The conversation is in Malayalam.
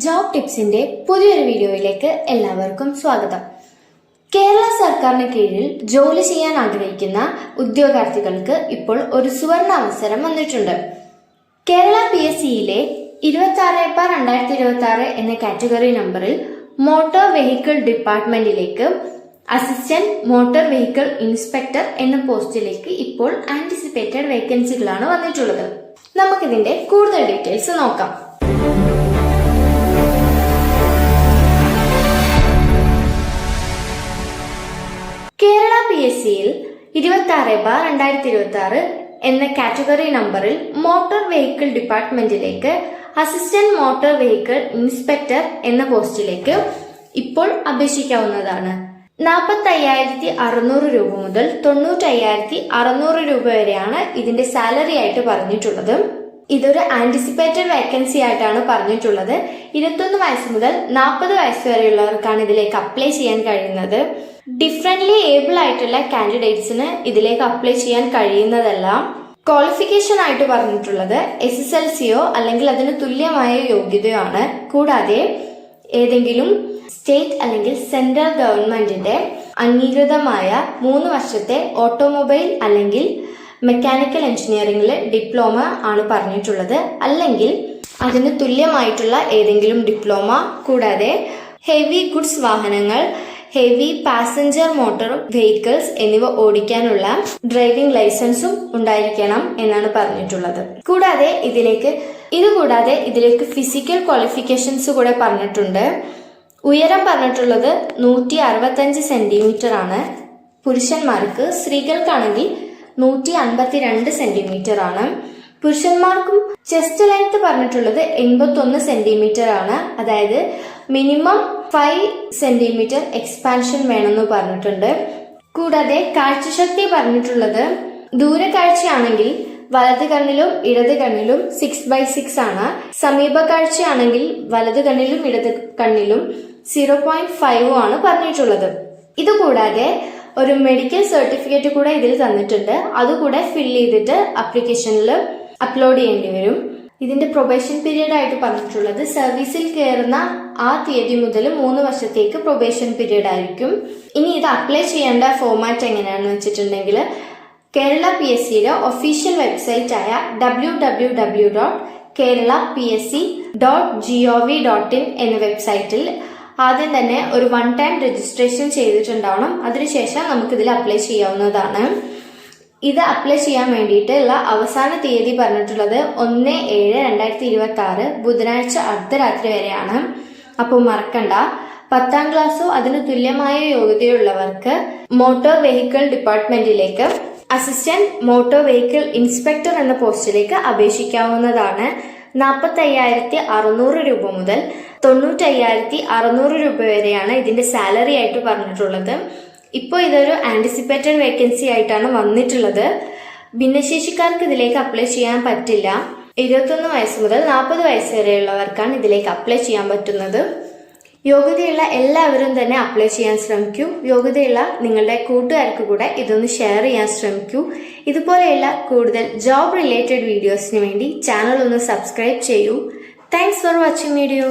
ജോബ് ടിപ്സിന്റെ പുതിയൊരു വീഡിയോയിലേക്ക് എല്ലാവർക്കും സ്വാഗതം. കേരള സർക്കാരിന് കീഴിൽ ജോലി ചെയ്യാൻ ആഗ്രഹിക്കുന്ന ഉദ്യോഗാർത്ഥികൾക്ക് ഇപ്പോൾ ഒരു സുവർണ അവസരം വന്നിട്ടുണ്ട്. കേരള PSCയിലെ 26/2026 എന്ന കാറ്റഗറി നമ്പറിൽ മോട്ടോർ വെഹിക്കിൾ ഡിപ്പാർട്ട്മെന്റിലേക്ക് അസിസ്റ്റന്റ് മോട്ടോർ വെഹിക്കിൾ ഇൻസ്പെക്ടർ എന്ന പോസ്റ്റിലേക്ക് ഇപ്പോൾ ആന്റിസിപ്പേറ്റഡ് വേക്കൻസികളാണ് വന്നിട്ടുള്ളത്. നമുക്കിതിന്റെ കൂടുതൽ ഡീറ്റെയിൽസ് നോക്കാം. കേരള PSCയിൽ 26/2026 എന്ന കാറ്റഗറി നമ്പറിൽ മോട്ടോർ വെഹിക്കിൾ ഡിപ്പാർട്ട്മെന്റിലേക്ക് അസിസ്റ്റന്റ് മോട്ടോർ വെഹിക്കിൾ ഇൻസ്പെക്ടർ എന്ന പോസ്റ്റിലേക്ക് ഇപ്പോൾ അപേക്ഷിക്കാവുന്നതാണ്. 45,600 രൂപ മുതൽ 95,600 രൂപ വരെയാണ് ഇതിന്റെ സാലറി ആയിട്ട് പറഞ്ഞിട്ടുള്ളത്. ഇതൊരു ആന്റിസിപ്പേറ്റഡ് വേക്കൻസി ആയിട്ടാണ് പറഞ്ഞിട്ടുള്ളത്. 21 വയസ്സ് മുതൽ 40 വയസ്സ് വരെയുള്ളവർക്കാണ് ഇതിലേക്ക് അപ്ലൈ ചെയ്യാൻ കഴിയുന്നത്. ഡിഫറെന്റ്ലി ഏബിൾ ആയിട്ടുള്ള കാൻഡിഡേറ്റ്സിന് ഇതിലേക്ക് അപ്ലൈ ചെയ്യാൻ കഴിയുന്നതല്ല. ക്വാളിഫിക്കേഷൻ ആയിട്ട് പറഞ്ഞിട്ടുള്ളത് SSLCയോ അല്ലെങ്കിൽ അതിന് തുല്യമായ യോഗ്യതയോ ആണ്. കൂടാതെ ഏതെങ്കിലും സ്റ്റേറ്റ് അല്ലെങ്കിൽ സെൻട്രൽ ഗവൺമെന്റിന്റെ അംഗീകൃതമായ 3 വർഷത്തെ ഓട്ടോമൊബൈൽ അല്ലെങ്കിൽ മെക്കാനിക്കൽ എഞ്ചിനീയറിംഗിൽ ഡിപ്ലോമ ആണ് പറഞ്ഞിട്ടുള്ളത്. അല്ലെങ്കിൽ അതിന് തുല്യമായിട്ടുള്ള ഏതെങ്കിലും ഡിപ്ലോമ, കൂടാതെ ഹെവി ഗുഡ്സ് വാഹനങ്ങൾ, ഹെവി പാസഞ്ചർ മോട്ടോർ വെഹിക്കിൾസ് എന്നിവ ഓടിക്കാനുള്ള ഡ്രൈവിംഗ് ലൈസൻസും ഉണ്ടായിരിക്കണം എന്നാണ് പറഞ്ഞിട്ടുള്ളത്. കൂടാതെ ഇതിലേക്ക് ഫിസിക്കൽ ക്വാളിഫിക്കേഷൻസ് കൂടെ പറഞ്ഞിട്ടുണ്ട്. ഉയരം പറഞ്ഞിട്ടുള്ളത് 165 സെന്റിമീറ്റർ ആണ് പുരുഷന്മാർക്ക്. സ്ത്രീകൾക്കാണെങ്കിൽ 152 സെന്റിമീറ്റർ ആണ്. പുരുഷന്മാർക്കും ചെസ്റ്റ് ലെങ്ത് പറഞ്ഞിട്ടുള്ളത് 81 സെന്റിമീറ്റർ ആണ്. അതായത് മിനിമം 5 സെന്റിമീറ്റർ എക്സ്പാൻഷൻ വേണമെന്ന് പറഞ്ഞിട്ടുണ്ട്. കൂടാതെ കാഴ്ചശക്തി പറഞ്ഞിട്ടുള്ളത് ദൂരക്കാഴ്ചയാണെങ്കിൽ വലത് കണ്ണിലും ഇടത് കണ്ണിലും 6/6 ആണ്. സമീപ കാഴ്ചയാണെങ്കിൽ വലത് കണ്ണിലും ഇടത് കണ്ണിലും 0.5 ആണ് പറഞ്ഞിട്ടുള്ളത്. ഇതുകൂടാതെ ഒരു മെഡിക്കൽ സർട്ടിഫിക്കറ്റ് കൂടെ ഇതിൽ തന്നിട്ടുണ്ട്. അതുകൂടെ ഫില്ല് ചെയ്തിട്ട് ആപ്ലിക്കേഷനിൽ അപ്ലോഡ് ചെയ്യേണ്ടി വരും. ഇതിന്റെ പ്രൊബേഷൻ പീരീഡ് ആയിട്ട് പറഞ്ഞിട്ടുള്ളത് സർവീസിൽ കയറുന്ന ആ തീയതി മുതൽ 3 വർഷത്തേക്ക് പ്രൊബേഷൻ പീരീഡ് ആയിരിക്കും. ഇനി ഇത് അപ്ലൈ ചെയ്യേണ്ട ഫോർമാറ്റ് എങ്ങനെയാണെന്ന് വെച്ചിട്ടുണ്ടെങ്കിൽ കേരള PSCയുടെ ഒഫീഷ്യൽ വെബ്സൈറ്റ് ആയ www.keralapsc.gov.in എന്ന വെബ്സൈറ്റിൽ ആദ്യം തന്നെ ഒരു 1 ടൈം രജിസ്ട്രേഷൻ ചെയ്തിട്ടുണ്ടാവണം. അതിനുശേഷം നമുക്കിതിൽ അപ്ലൈ ചെയ്യാവുന്നതാണ്. ഇത് അപ്ലൈ ചെയ്യാൻ വേണ്ടിയിട്ടുള്ള അവസാന തീയതി പറഞ്ഞിട്ടുള്ളത് 1/7/2026 ബുധനാഴ്ച അർദ്ധരാത്രി വരെയാണ്. അപ്പോൾ മറക്കണ്ട, 10ാം ക്ലാസ്സോ അതിന് തുല്യമായ യോഗ്യതയുള്ളവർക്ക് മോട്ടോർ വെഹിക്കിൾ ഡിപ്പാർട്ട്മെന്റിലേക്ക് അസിസ്റ്റന്റ് മോട്ടോർ വെഹിക്കിൾ ഇൻസ്പെക്ടർ എന്ന പോസ്റ്റിലേക്ക് അപേക്ഷിക്കാവുന്നതാണ്. 45,600 രൂപ മുതൽ 95,600 രൂപ വരെയാണ് ഇതിന്റെ സാലറി ആയിട്ട് പറഞ്ഞിട്ടുള്ളത്. ഇപ്പോൾ ഇതൊരു ആന്റിസിപ്പേറ്റഡ് വേക്കൻസി ആയിട്ടാണ് വന്നിട്ടുള്ളത്. ഭിന്നശേഷിക്കാർക്ക് ഇതിലേക്ക് അപ്ലൈ ചെയ്യാൻ പറ്റില്ല. 21 വയസ്സ് മുതൽ 40 വയസ്സ് വരെയുള്ളവർക്കാണ് ഇതിലേക്ക് അപ്ലൈ ചെയ്യാൻ പറ്റുന്നത്. യോഗ്യതയുള്ള എല്ലാവരും തന്നെ അപ്ലൈ ചെയ്യാൻ ശ്രമിക്കൂ. യോഗ്യതയുള്ള നിങ്ങളുടെ കൂട്ടുകാർക്ക് കൂടെ ഇതൊന്ന് ഷെയർ ചെയ്യാൻ ശ്രമിക്കൂ. ഇതുപോലെയുള്ള കൂടുതൽ ജോബ് റിലേറ്റഡ് വീഡിയോസിന് വേണ്ടി ചാനൽ ഒന്ന് സബ്സ്ക്രൈബ് ചെയ്യൂ. Thanks for watching video.